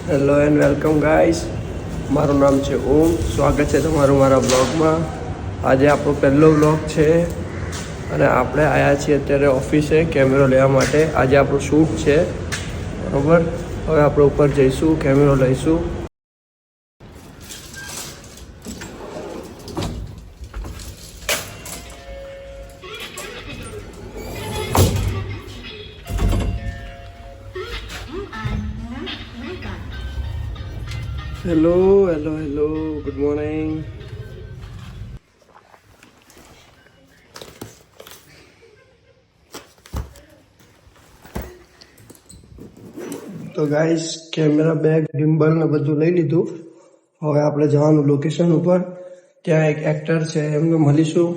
Hello and welcome guys, મારું નામ છે ઓમ. સ્વાગત છે તમારું મારા બ્લોગમાં. આજે આપણો પહેલો બ્લોગ છે અને આપણે આવ્યા છીએ અત્યારે ઓફિસે કેમેરો લેવા માટે. આજે આપણું શૂટ છે, બરાબર. હવે આપણે ઉપર જઈશું, કેમેરો લઈશું. Hello hello hello, good morning. તો ગાઈસ, કેમેરા બેગ, ગિમ્બલ ને બધું લઈ લીધું. હવે આપણે જવાનું લોકેશન ઉપર. ત્યાં એક એક્ટર છે, એમને મળીશું.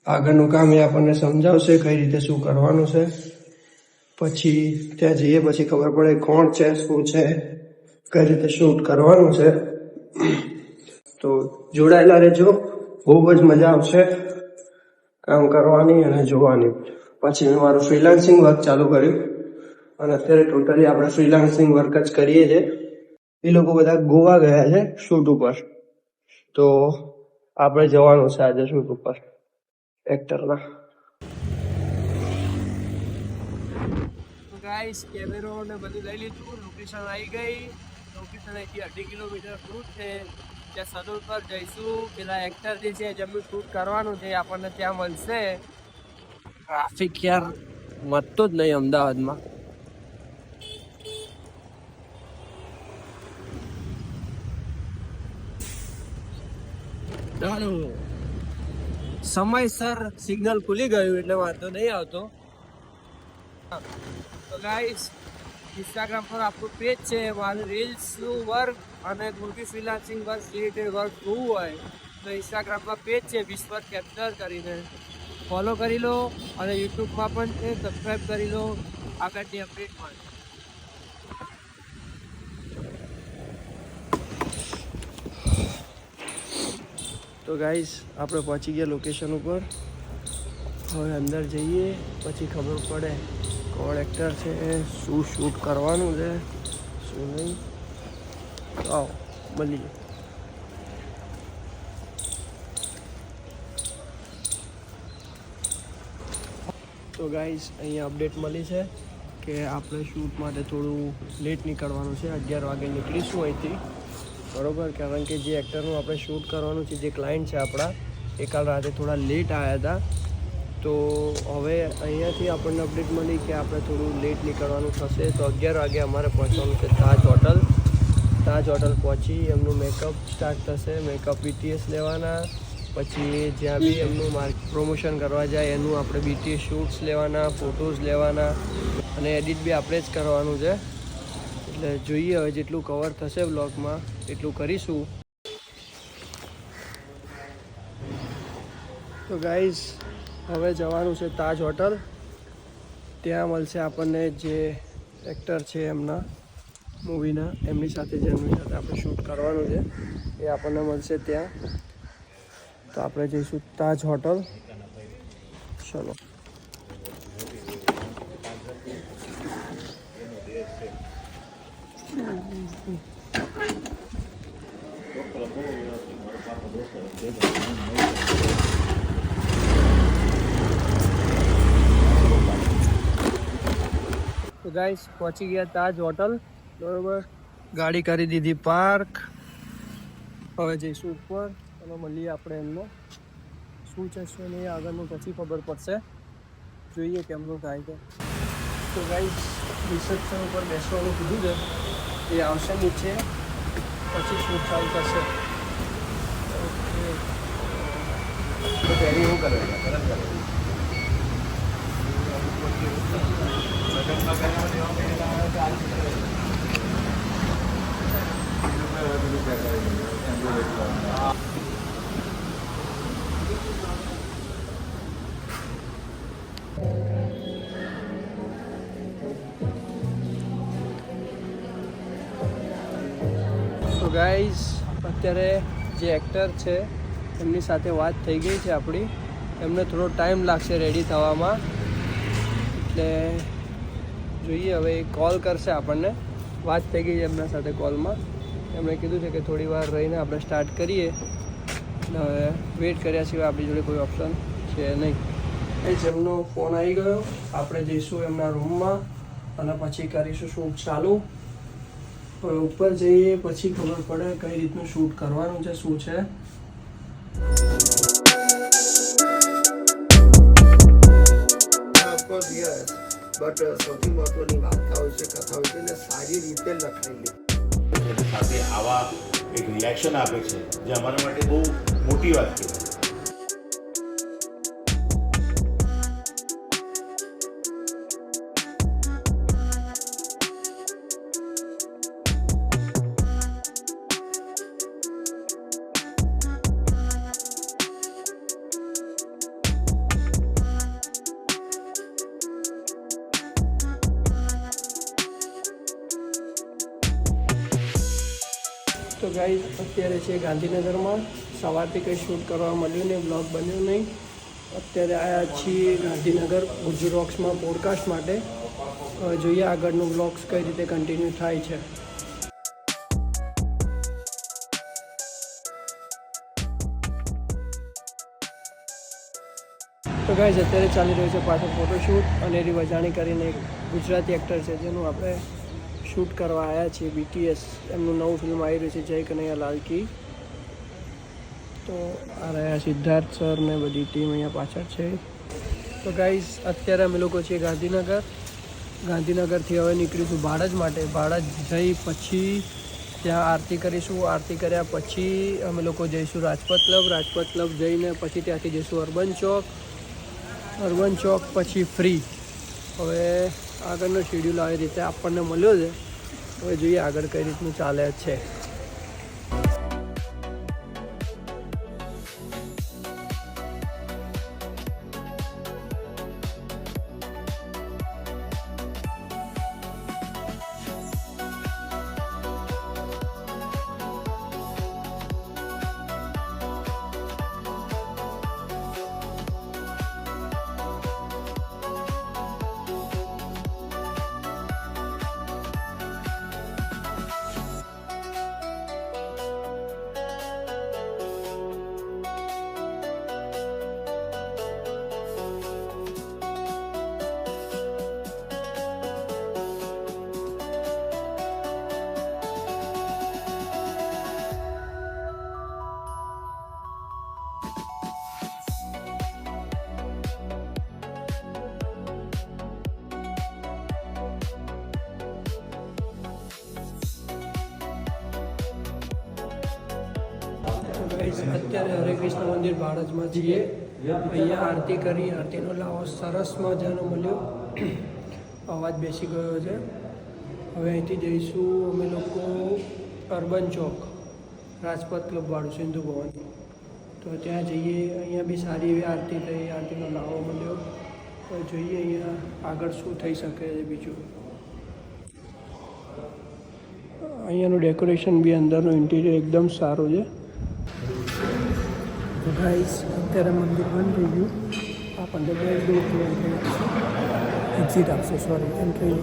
આગળનું કામ એ આપણને સમજાવશે કઈ રીતે શું કરવાનું છે. પછી ત્યાં જઈએ પછી ખબર પડે કોણ છે, શું છે, કઈ રીતે શૂટ કરવાનું છે. તો જોડાયેલા રહેજો, બહુ જ મજા આવશે કામ કરવાની અને જોવાની. પછી મેં મારું ફ્રીલાન્સિંગ વર્ક ચાલુ કર્યું અને અત્યારે ટોટલી આપણે ફ્રીલાન્સિંગ વર્ક જ કરીએ છીએ. એ લોકો બધા ગોવા ગયા છે શૂટ ઉપર, તો આપણે જવાનું છે આજે શૂટ ઉપર એક્ટરના. ગાઈસ, કેમેરો ને બધું લઈ લીધું. લોકેશન આવી ગઈ. લોકેશન અહીંથી 2.5 કિલોમીટર દૂર છે. ત્યાં સદુર પર જઈશું. પેલા એક્ટર જે છે જેમનું શૂટ કરવાનું છે આપણને ત્યાં મળશે. ટ્રાફિક યાર મળતો જ નહીં અમદાવાદમાં. ચાલો, સમયસર સિગ્નલ ખુલી ગયું એટલે વાંધો નહીં આવતો. તો ગાઈસ, ઇન્સ્ટાગ્રામ પર આપણું પેજ છે. મારું રીલ્સનું વર્ક અને મોટી ફ્રીલાન્સિંગ વર્ક રિલેટેડ વર્ક જોવું હોય તો ઇન્સ્ટાગ્રામમાં પેજ છે વિશ્વર કેપ્ચર કરીને, ફોલો કરી લો. અને યુટ્યુબમાં પણ છે, સબસ્ક્રાઈબ કરી લો આગળની અપડેટ મળે. તો ગાઈસ, આપણે પહોંચી ગયા લોકેશન ઉપર. હવે અંદર જઈએ પછી ખબર પડે કોણ એક્ટર છે, શું શૂટ કરવાનું છે, શું નહીં. તો આવો મળીએ. તો ગાઈસ, અહીંયા અપડેટ મળી છે કે આપણે શૂટ માટે થોડું લેટ નીકળવાનું છે. 11 વાગે નીકળીશું અહીંથી, બરાબર. કારણ કે જે એક્ટરનું આપણે શૂટ કરવાનું છે, જે ક્લાયન્ટ છે આપણા, એ કાલ રાતે થોડા લેટ આવ્યા હતા. તો હવે અહીંયાથી આપણને અપડેટ મળી કે આપણે થોડું લેટ નીકળવાનું થશે. તો 11 વાગે અમારે પહોંચવાનું છે તાજ હોટલ. તાજ હોટલ પહોંચી એમનું મેકઅપ સ્ટાર્ટ થશે. મેકઅપ BTS લેવાના. પછી જ્યાં બી એમનું પ્રમોશન કરવા જાય એનું આપણે BTS શૂટ્સ લેવાના, ફોટોઝ લેવાના અને એડિટ બી આપણે જ કરવાનું છે. એટલે જોઈએ હવે જેટલું કવર થશે બ્લોગમાં એટલું કરીશું. તો ગાઈઝ, હવે જવાનું છે તાજ હોટલ. ત્યાં મળશે આપણને જે એક્ટર છે એમના મૂવીના, એમની સાથે જેમની સાથે આપણે શૂટ કરવાનું છે એ આપણને મળશે ત્યાં. તો આપણે જઈશું તાજ હોટલ. ચલો. તો ગાઈસ, પહોંચી ગયા તાજ હોટલ, બરોબર. ગાડી કરી દીધી પાર્ક. હવે જઈશું ઉપર અને મળીએ આપણે એમનો શું છે શું નહીં આગળનું પછી ખબર પડશે. જોઈએ કેમનું થાય છે. તો ગાઈસ, રિસેપ્શન ઉપર બેસવાનું કીધું છે, એ આવશે નીચે પછી શૂટ ચાલુ થશે. ઓકે, તો પહેલી એવું કરે તો ગાઈઝ, અત્યારે જે એક્ટર છે એમની સાથે વાત થઈ ગઈ છે આપણી. એમને થોડો ટાઈમ લાગશે રેડી થવામાં, એટલે જોઈએ હવે કોલ કરશે આપણને વાત થઈ ગઈ એમના સાથે કોલમાં. એમણે કીધું છે કે થોડી વાર રહીને આપણે સ્ટાર્ટ કરીએ. હવે વેઇટ કર્યા સિવાય આપણી જોડે કોઈ ઓપ્શન છે નહીં. એ જેમનો ફોન આવી ગયો. આપણે જઈશું એમના રૂમમાં અને પછી કરીશું શૂટ ચાલુ. હવે ઉપર જઈએ પછી ખબર પડે કઈ રીતનું શૂટ કરવાનું છે, શું છે. બટ સૌથી મહત્વની વાર્તા હોય છે, કથા હોય છે, અને સારી રીતે લખાયેલી સાથે આવા એક રિએક્શન આપે છે જે અમારા માટે બહુ મોટી વાત કહેવાય. તો ગાઈઝ અત્યારે છે ગાંધીનગરમાં. સવારથી કંઈ શૂટ કરવા મળ્યું નહીં, બ્લોગ બન્યો નહીં. અત્યારે આવ્યા છીએ ગાંધીનગર ગુજરોક્સમાં પોડકાસ્ટ માટે. હવે જોઈએ આગળનું બ્લોગ્સ કઈ રીતે કન્ટિન્યુ થાય છે. તો ગાઈઝ અત્યારે ચાલી રહ્યું છે પાછું ફોટોશૂટ. અનેરી વજાણી કરીને એક ગુજરાતી એક્ટર છે જેનું આપણે શૂટ કરવા આવ્યા છીએ. BTS એમનું નવું ફિલ્મ આવી રહ્યું છે જય કનૈયા લાલ કી. તો આ રહ્યા સિદ્ધાર્થ સર ને બધી ટીમ અહીંયા પાછળ છે. તો ગાઈઝ અત્યારે અમે લોકો છીએ ગાંધીનગર. ગાંધીનગરથી હવે નીકળીશું ભાડજ માટે. ભાડજ જઈ પછી ત્યાં આરતી કરીશું. આરતી કર્યા પછી અમે લોકો જઈશું રાજપથ ક્લબ. રાજપથ ક્લબ જઈને પછી ત્યાંથી જઈશું અર્બન ચોક. અર્બન ચોક પછી ફ્રી. હવે આગળનો શેડ્યુલ આવી રીતે આપણને મળ્યો છે. હવે જોઈએ આગળ કઈ રીતનું ચાલે છે. અત્યારે હરે કૃષ્ણ મંદિર ભાડજમાં છીએ. અહીંયા આરતી કરી. આરતીનો લાવો સરસ મજાનો મળ્યો. અવાજ બેસી ગયો છે. હવે અહીંથી જઈશું અમે લોકો અર્બન ચોક, રાજપથ ક્લબવાળું સિંધુ ભવન. તો ત્યાં જઈએ. અહીંયા બી સારી એવી આરતી થઈ. આરતીનો લાવો મળ્યો. તો જોઈએ અહીંયા આગળ શું થઈ શકે છે બીજું. અહીંયાનું ડેકોરેશન બી અંદરનું ઇન્ટિરિયર એકદમ સારું છે. તો ગાઈસ અત્યારે મંદિર બંધ થઈ ગયું. આપણને બે દૂરથી એક્ઝિટ આપશે, સોરી એન્ટ્રી.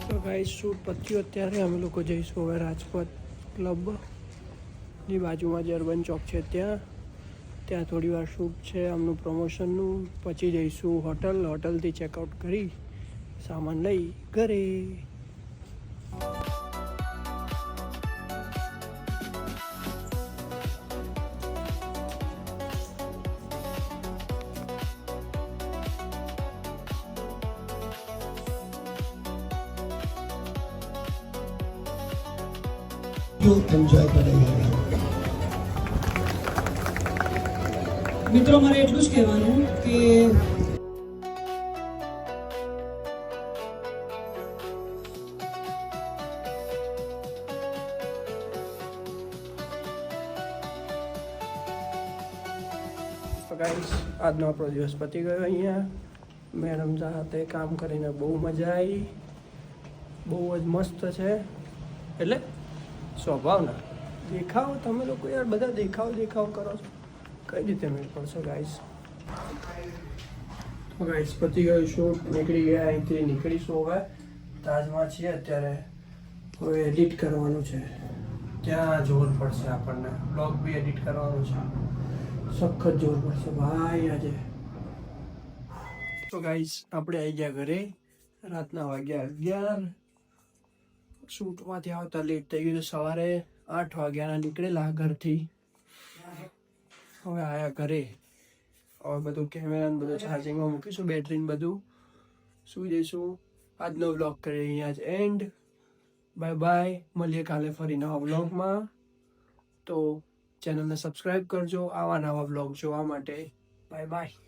તો ગાઈસ શૂટ પત્યું. અત્યારે અમે લોકો જઈશું હવે રાજપથ ક્લબની બાજુમાં જે અર્બન ચોક છે ત્યાં થોડી વાર શૂટ છે આમનું પ્રમોશનનું. પછી જઈશું હોટલથી ચેકઆઉટ કરી સામાન લઈ ઘરે. એન્જોય કરેંगे. મિત્રો મારે એટલું જ કહેવાનું કે ગાઈસ આજનો આપણો દિવસ પતી ગયો. અહીંયા મેડમ સાથે કામ કરીને બહુ મજા આવી. બહુ જ મસ્ત છે. એટલે સ્વભાવના દેખાવ તમે લોકો યાર બધા દેખાવ કરો છો, કઈ રીતે મેળ પડશે ગાઈસ. તો ગાઈસ પતી ગયું શૂટ, નીકળી ગયા અહીંથી. નીકળીશું હવે, તાજમાં છીએ અત્યારે. હવે એડિટ કરવાનું છે, ત્યાં જોર પડશે આપણને. બ્લોગ બી એડિટ કરવાનું છે, સખત જોર પડશે ભાઈ આજે. તો ગાઈસ આપણે આવી ગયા ઘરે, રાતના વાગ્યા 11. શૂટમાંથી આવતા લેટ થઈ ગયું. સવારે 8 વાગ્યાના નીકળેલા ઘરથી, હવે આયા ઘરે. હવે બધું કેમેરા ને બધું ચાર્જિંગમાં મૂકીશું, બેટરી ને બધું, સુઈ જઈશું. આજનો વ્લોગ કરીએ અહીંયા જ એન્ડ. બાય બાય, મળીએ કાલે ફરી નવા વ્લોગમાં. તો ચેનલને સબસ્ક્રાઈબ કરજો આવા નવા વ્લોગ જોવા માટે. Bye bye.